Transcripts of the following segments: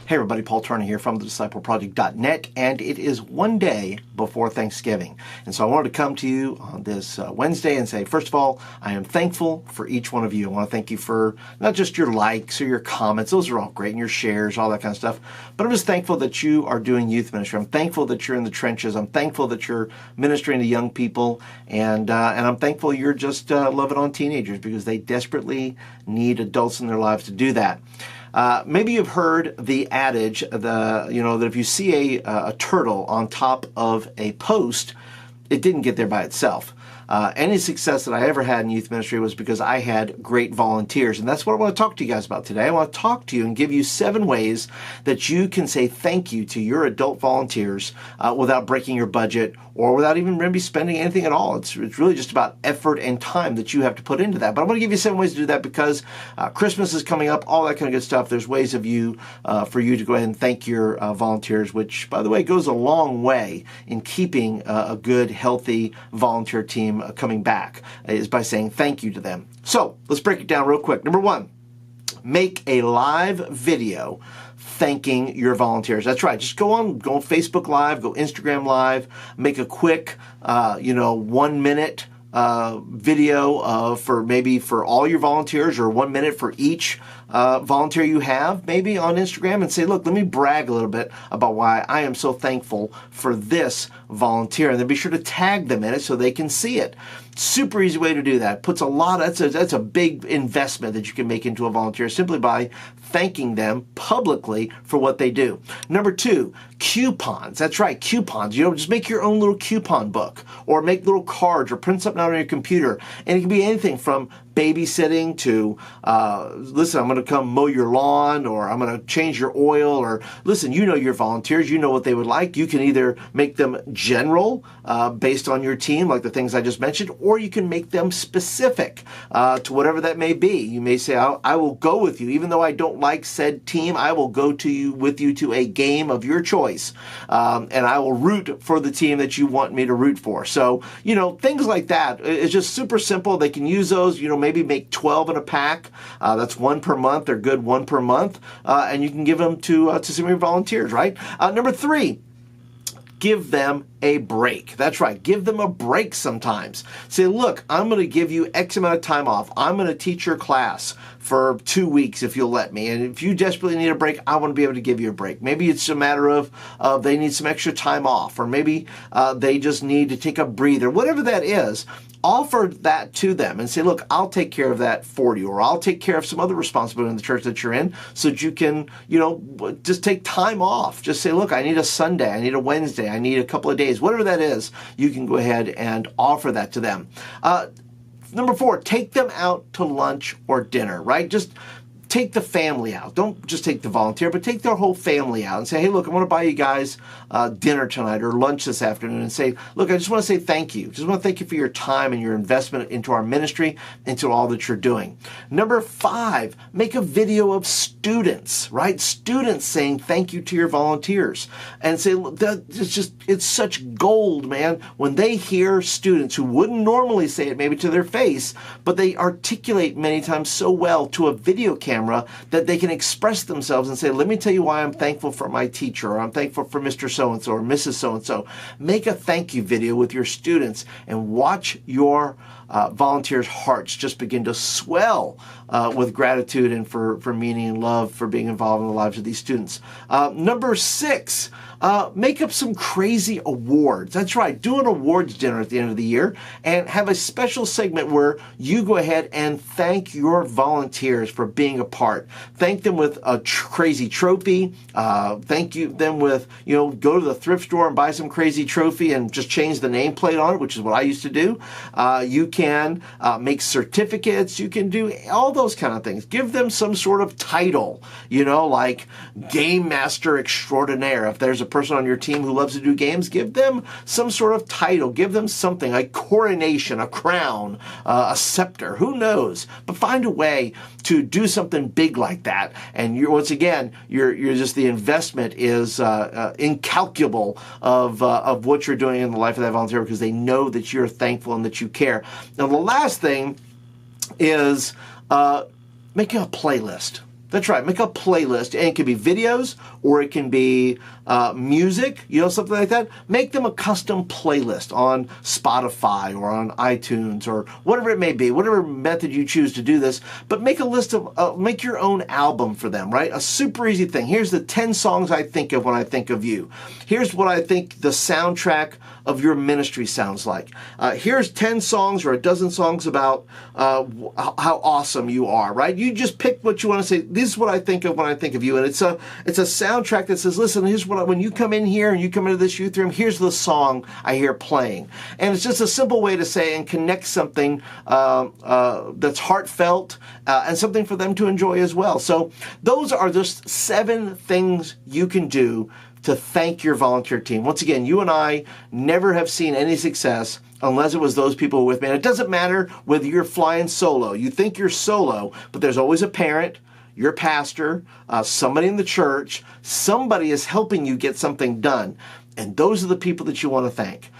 Hey everybody, Paul Turner here from thediscipleproject.net, and it is one day before Thanksgiving. And so I wanted to come to you on this Wednesday and say, first of all, I am thankful for each one of you. I want to thank you for not just your likes or your comments, those are all great, and your shares, all that kind of stuff, but I'm just thankful that you are doing youth ministry. I'm thankful that you're in the trenches. I'm thankful that you're ministering to young people, and I'm thankful you're just loving on teenagers because they desperately need adults in their lives to do that. Maybe you've heard the adage, that if you see a turtle on top of a post, it didn't get there by itself. Any success that I ever had in youth ministry was because I had great volunteers. And that's what I want to talk to you guys about today. I want to talk to you and give you 7 ways that you can say thank you to your adult volunteers without breaking your budget or without even maybe spending anything at all. It's really just about effort and time that you have to put into that. But I'm going to give you 7 ways to do that because Christmas is coming up, all that kind of good stuff. There's ways for you to go ahead and thank your volunteers, which, by the way, goes a long way in keeping a good, healthy volunteer team coming back, is by saying thank you to them. So let's break it down real quick. Number 1, make a live video thanking your volunteers. That's right. Just go on Facebook Live, go Instagram Live, make a quick, 1 minute video for all your volunteers, or 1 minute for each volunteer you have, maybe on Instagram, and say, look, let me brag a little bit about why I am so thankful for this volunteer, and then be sure to tag them in it so they can see it. Super easy way to do that. Puts that's a big investment that you can make into a volunteer simply by thanking them publicly for what they do. Number 2, coupons. That's right, coupons. Just make your own little coupon book, or make little cards, or print something out on your computer. And it can be anything from babysitting to, listen, I'm going to come mow your lawn, or I'm going to change your oil, or listen, your volunteers, you know what they would like. You can either make them general based on your team, like the things I just mentioned, or you can make them specific to whatever that may be. You may say, I will go with you, even though I don't like said team, I will go with you to a game of your choice, and I will root for the team that you want me to root for. So, things like that. It's just super simple. They can use those, maybe make 12 in a pack. That's 1 per month. They're good 1 per month. And you can give them to some of your volunteers, right? Number 3, give them a break. That's right. Give them a break sometimes. Say, look, I'm going to give you X amount of time off. I'm going to teach your class for 2 weeks if you'll let me. And if you desperately need a break, I want to be able to give you a break. Maybe it's a matter of they need some extra time off, or maybe they just need to take a breather. Whatever that is, offer that to them and say, look, I'll take care of that for you, or I'll take care of some other responsibility in the church that you're in, so that you can, just take time off. Just say, look, I need a Sunday, I need a Wednesday, I need a couple of days, whatever that is, you can go ahead and offer that to them. Number 4, take them out to lunch or dinner, right? Just take the family out. Don't just take the volunteer, but take their whole family out and say, hey, look, I want to buy you guys dinner tonight or lunch this afternoon, and say, look, I just want to say thank you. Just want to thank you for your time and your investment into our ministry, into all that you're doing. Number 5, make a video of students, right? Students saying thank you to your volunteers, and say, look, it's such gold, man, when they hear students who wouldn't normally say it maybe to their face, but they articulate many times so well to a video camera that they can express themselves and say, let me tell you why I'm thankful for my teacher, or I'm thankful for Mr. So-and-so or Mrs. So-and-so. Make a thank you video with your students and watch your volunteers' hearts just begin to swell with gratitude and for meaning and love for being involved in the lives of these students. Number 6, make up some crazy awards. That's right. Do an awards dinner at the end of the year and have a special segment where you go ahead and thank your volunteers for being a part. Thank them with a crazy trophy. Thank them with, go to the thrift store and buy some crazy trophy and just change the nameplate on it, which is what I used to do. You can make certificates. You can do all those kind of things. Give them some sort of title, like Game Master Extraordinaire. If there's a person on your team who loves to do games, give them some sort of title. Give them something, a coronation, a crown, a scepter, who knows? But find a way to do something big like that. And once again, you're just, the investment is incalculable of what you're doing in the life of that volunteer, because they know that you're thankful and that you care. Now, the last thing is making a playlist. That's right. Make a playlist, and it can be videos or it can be music, something like that. Make them a custom playlist on Spotify or on iTunes or whatever it may be, whatever method you choose to do this. But make a list of, make your own album for them, right? A super easy thing. Here's the 10 songs I think of when I think of you. Here's what I think the soundtrack of your ministry sounds like. Here's 10 songs or a dozen songs about how awesome you are, right? You just pick what you want to say. This is what I think of when I think of you. And it's a soundtrack that says, listen, here's when you come in here and you come into this youth room, here's the song I hear playing. And it's just a simple way to say and connect something that's heartfelt and something for them to enjoy as well. So those are just 7 things you can do to thank your volunteer team. Once again, you and I never have seen any success unless it was those people with me. And it doesn't matter whether you're flying solo. You think you're solo, but there's always a parent, your pastor, somebody in the church. Somebody is helping you get something done. And those are the people that you want to thank.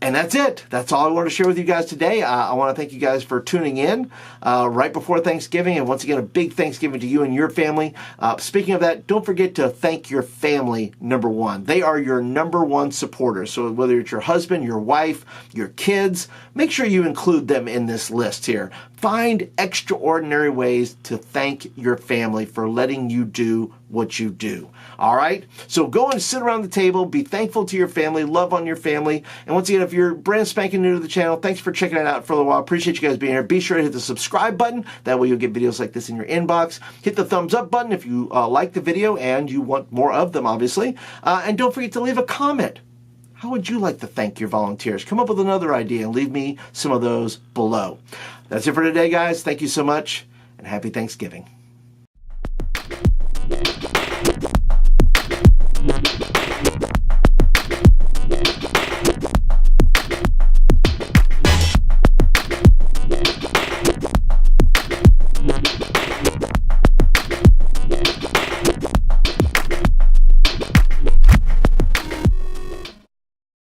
And that's it. That's all I want to share with you guys today. I want to thank you guys for tuning in right before Thanksgiving. And once again, a big Thanksgiving to you and your family. Speaking of that, don't forget to thank your family, number one. They are your number one supporters. So whether it's your husband, your wife, your kids, make sure you include them in this list here. Find extraordinary ways to thank your family for letting you do what you do. All right? So go and sit around the table, be thankful to your family, love on your family. And once again, if you're brand spanking new to the channel, thanks for checking it out for a little while. Appreciate you guys being here. Be sure to hit the subscribe button. That way you'll get videos like this in your inbox. Hit the thumbs up button if you like the video and you want more of them, obviously. And don't forget to leave a comment. How would you like to thank your volunteers? Come up with another idea and leave me some of those below. That's it for today, guys. Thank you so much, and happy Thanksgiving.